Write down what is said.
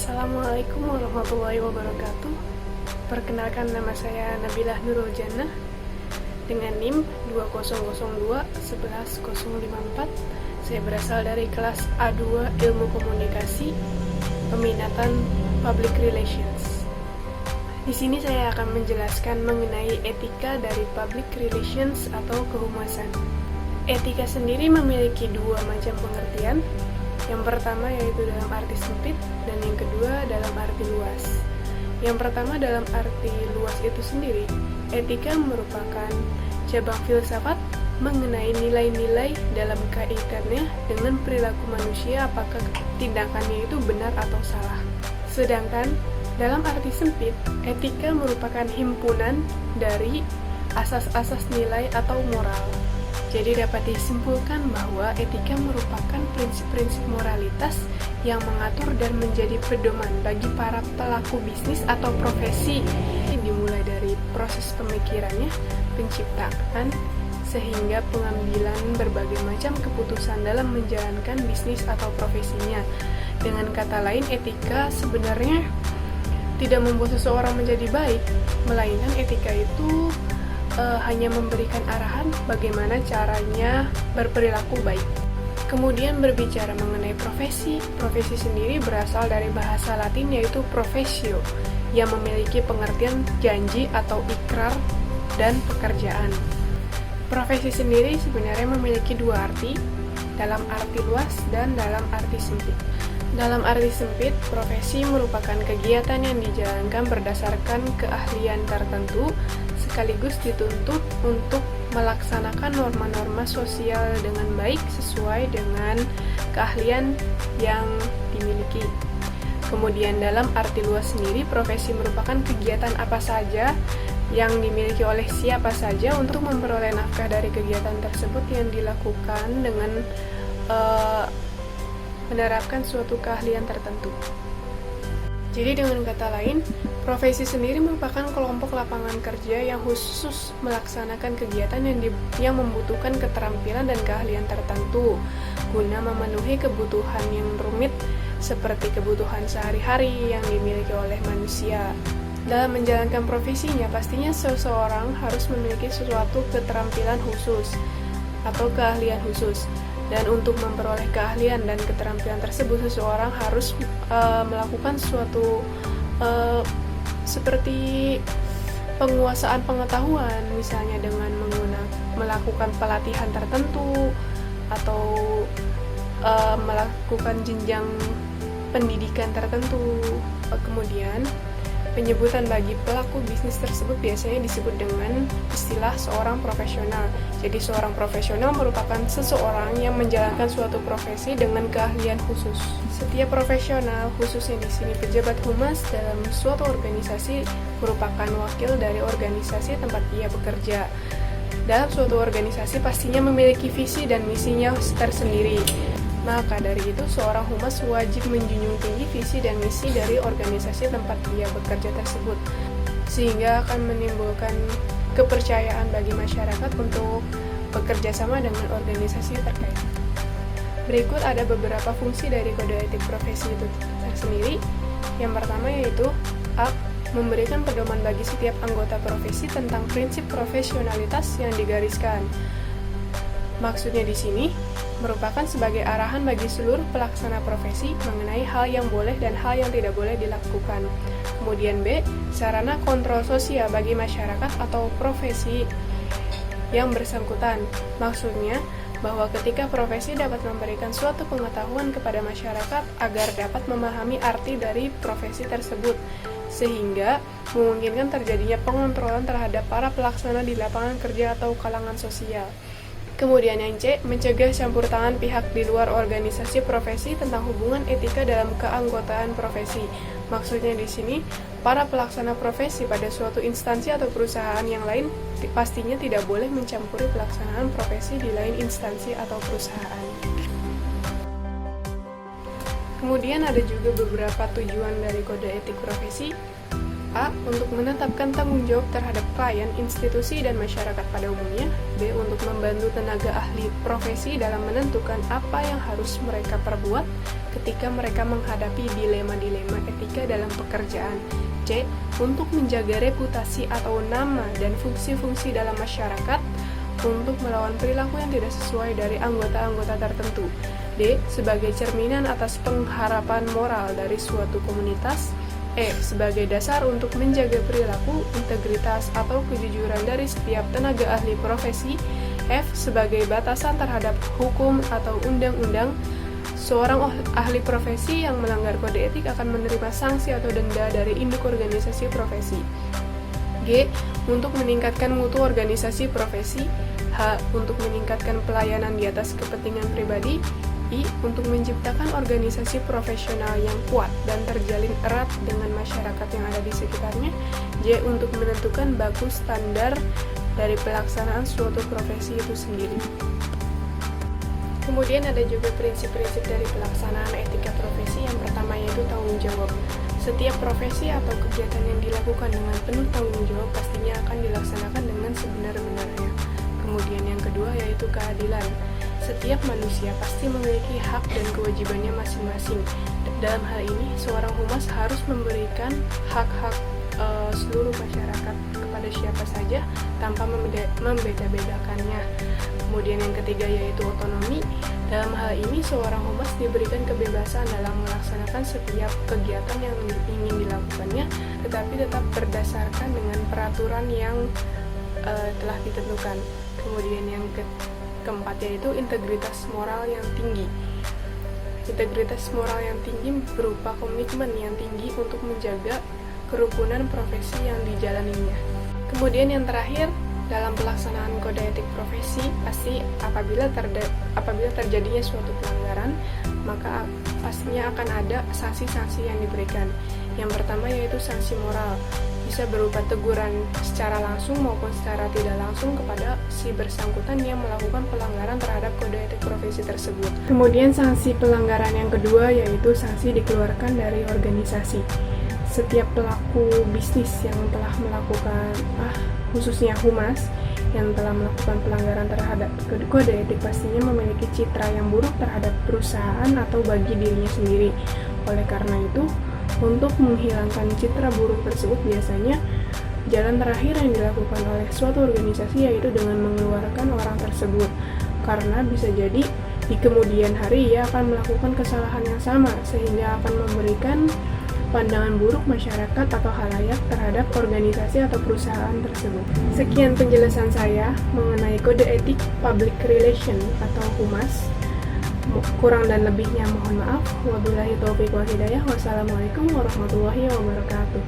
Assalamualaikum warahmatullahi wabarakatuh. Perkenalkan, nama saya Nabilah Nurul Jannah dengan NIM 2002 11054. Saya berasal dari kelas A2 Ilmu Komunikasi, peminatan Public Relations. Di sini saya akan menjelaskan mengenai etika dari Public Relations atau kehumasan. Etika sendiri memiliki dua macam pengertian. Yang pertama yaitu dalam arti sempit, dan yang kedua dalam arti luas. Yang pertama dalam arti luas itu sendiri, etika merupakan cabang filsafat mengenai nilai-nilai dalam kaitannya dengan perilaku manusia, apakah tindakannya itu benar atau salah. Sedangkan dalam arti sempit, etika merupakan himpunan dari asas-asas nilai atau moral. Jadi dapat disimpulkan bahwa etika merupakan prinsip-prinsip moralitas yang mengatur dan menjadi pedoman bagi para pelaku bisnis atau profesi, dimulai dari proses pemikirannya, penciptaan, sehingga pengambilan berbagai macam keputusan dalam menjalankan bisnis atau profesinya. Dengan kata lain, etika sebenarnya tidak membuat seseorang menjadi baik, melainkan etika itu hanya memberikan arahan bagaimana caranya berperilaku baik. Kemudian berbicara mengenai profesi, profesi sendiri berasal dari bahasa Latin yaitu professio, yang memiliki pengertian janji atau ikrar dan pekerjaan. Profesi sendiri sebenarnya memiliki dua arti, dalam arti luas dan dalam arti sempit. Dalam arti sempit, profesi merupakan kegiatan yang dijalankan berdasarkan keahlian tertentu, sekaligus dituntut untuk melaksanakan norma-norma sosial dengan baik sesuai dengan keahlian yang dimiliki. Kemudian dalam arti luas sendiri, profesi merupakan kegiatan apa saja yang dimiliki oleh siapa saja untuk memperoleh nafkah dari kegiatan tersebut yang dilakukan dengan menerapkan suatu keahlian tertentu. Jadi dengan kata lain, profesi sendiri merupakan kelompok lapangan kerja yang khusus melaksanakan kegiatan yang membutuhkan keterampilan dan keahlian tertentu guna memenuhi kebutuhan yang rumit seperti kebutuhan sehari-hari yang dimiliki oleh manusia. Dalam menjalankan profesinya, pastinya seseorang harus memiliki suatu keterampilan khusus atau keahlian khusus. Dan untuk memperoleh keahlian dan keterampilan tersebut, seseorang harus melakukan suatu seperti penguasaan pengetahuan, misalnya dengan melakukan pelatihan tertentu atau melakukan jenjang pendidikan tertentu. Kemudian penyebutan bagi pelaku bisnis tersebut biasanya disebut dengan istilah seorang profesional. Jadi seorang profesional merupakan seseorang yang menjalankan suatu profesi dengan keahlian khusus. Setiap profesional, khususnya di sini pejabat humas dalam suatu organisasi, merupakan wakil dari organisasi tempat ia bekerja. Dalam suatu organisasi pastinya memiliki visi dan misinya tersendiri. Maka dari itu, seorang humas wajib menjunjung tinggi visi dan misi dari organisasi tempat ia bekerja tersebut, sehingga akan menimbulkan kepercayaan bagi masyarakat untuk bekerja sama dengan organisasi terkait. Berikut ada beberapa fungsi dari kode etik profesi itu tersendiri. Yang pertama yaitu A. Memberikan pedoman bagi setiap anggota profesi tentang prinsip profesionalitas yang digariskan. Maksudnya di sini merupakan sebagai arahan bagi seluruh pelaksana profesi mengenai hal yang boleh dan hal yang tidak boleh dilakukan. Kemudian B, sarana kontrol sosial bagi masyarakat atau profesi yang bersangkutan. Maksudnya bahwa ketika profesi dapat memberikan suatu pengetahuan kepada masyarakat agar dapat memahami arti dari profesi tersebut, sehingga memungkinkan terjadinya pengontrolan terhadap para pelaksana di lapangan kerja atau kalangan sosial. Kemudian yang C, mencegah campur tangan pihak di luar organisasi profesi tentang hubungan etika dalam keanggotaan profesi. Maksudnya di sini, para pelaksana profesi pada suatu instansi atau perusahaan yang lain pastinya tidak boleh mencampuri pelaksanaan profesi di lain instansi atau perusahaan. Kemudian ada juga beberapa tujuan dari kode etik profesi. A. Untuk menetapkan tanggung jawab terhadap klien, institusi, dan masyarakat pada umumnya. B. Untuk membantu tenaga ahli profesi dalam menentukan apa yang harus mereka perbuat ketika mereka menghadapi dilema-dilema etika dalam pekerjaan. C. Untuk menjaga reputasi atau nama dan fungsi-fungsi dalam masyarakat, untuk melawan perilaku yang tidak sesuai dari anggota-anggota tertentu. D. Sebagai cerminan atas pengharapan moral dari suatu komunitas. E. Sebagai dasar untuk menjaga perilaku, integritas, atau kejujuran dari setiap tenaga ahli profesi. F. Sebagai batasan terhadap hukum atau undang-undang. Seorang ahli profesi yang melanggar kode etik akan menerima sanksi atau denda dari induk organisasi profesi. G. Untuk meningkatkan mutu organisasi profesi. H. Untuk meningkatkan pelayanan di atas kepentingan pribadi. I. Untuk menciptakan organisasi profesional yang kuat dan terjalin erat dengan masyarakat yang ada di sekitarnya. J. Untuk menentukan baku standar dari pelaksanaan suatu profesi itu sendiri. Kemudian ada juga prinsip-prinsip dari pelaksanaan etika profesi. Yang pertama yaitu tanggung jawab. Setiap profesi atau kegiatan yang dilakukan dengan penuh tanggung jawab pastinya akan dilaksanakan dengan sebenar-benarnya. Kemudian yang kedua yaitu keadilan. Setiap manusia pasti memiliki hak dan kewajibannya masing-masing. Dalam hal ini, seorang humas harus memberikan hak-hak seluruh masyarakat kepada siapa saja tanpa membeda-bedakannya. Kemudian yang ketiga yaitu otonomi. Dalam hal ini, seorang humas diberikan kebebasan dalam melaksanakan setiap kegiatan yang ingin dilakukannya, tetapi tetap berdasarkan dengan peraturan yang telah ditentukan. Kemudian yang keempat yaitu integritas moral yang tinggi. Integritas moral yang tinggi berupa komitmen yang tinggi untuk menjaga kerukunan profesi yang dijalaninya. Kemudian yang terakhir, dalam pelaksanaan kode etik profesi, pasti apabila terjadinya suatu pelanggaran, maka pastinya akan ada sanksi-sanksi yang diberikan. Yang pertama yaitu sanksi moral, bisa berupa teguran secara langsung maupun secara tidak langsung kepada si bersangkutan yang melakukan pelanggaran terhadap kode etik profesi tersebut. Kemudian sanksi pelanggaran yang kedua yaitu sanksi dikeluarkan dari organisasi. Setiap pelaku bisnis yang telah melakukan, khususnya humas, yang telah melakukan pelanggaran terhadap kode etik pastinya memiliki citra yang buruk terhadap perusahaan atau bagi dirinya sendiri. Oleh karena itu, untuk menghilangkan citra buruk tersebut biasanya jalan terakhir yang dilakukan oleh suatu organisasi yaitu dengan mengeluarkan orang tersebut. Karena bisa jadi di kemudian hari ia akan melakukan kesalahan yang sama sehingga akan memberikan pandangan buruk masyarakat atau khalayak terhadap organisasi atau perusahaan tersebut. Sekian penjelasan saya mengenai kode etik public relation atau humas. Kurang dan lebihnya mohon maaf. Wabillahi taufiq wal hidayah. Wassalamualaikum warahmatullahi wabarakatuh.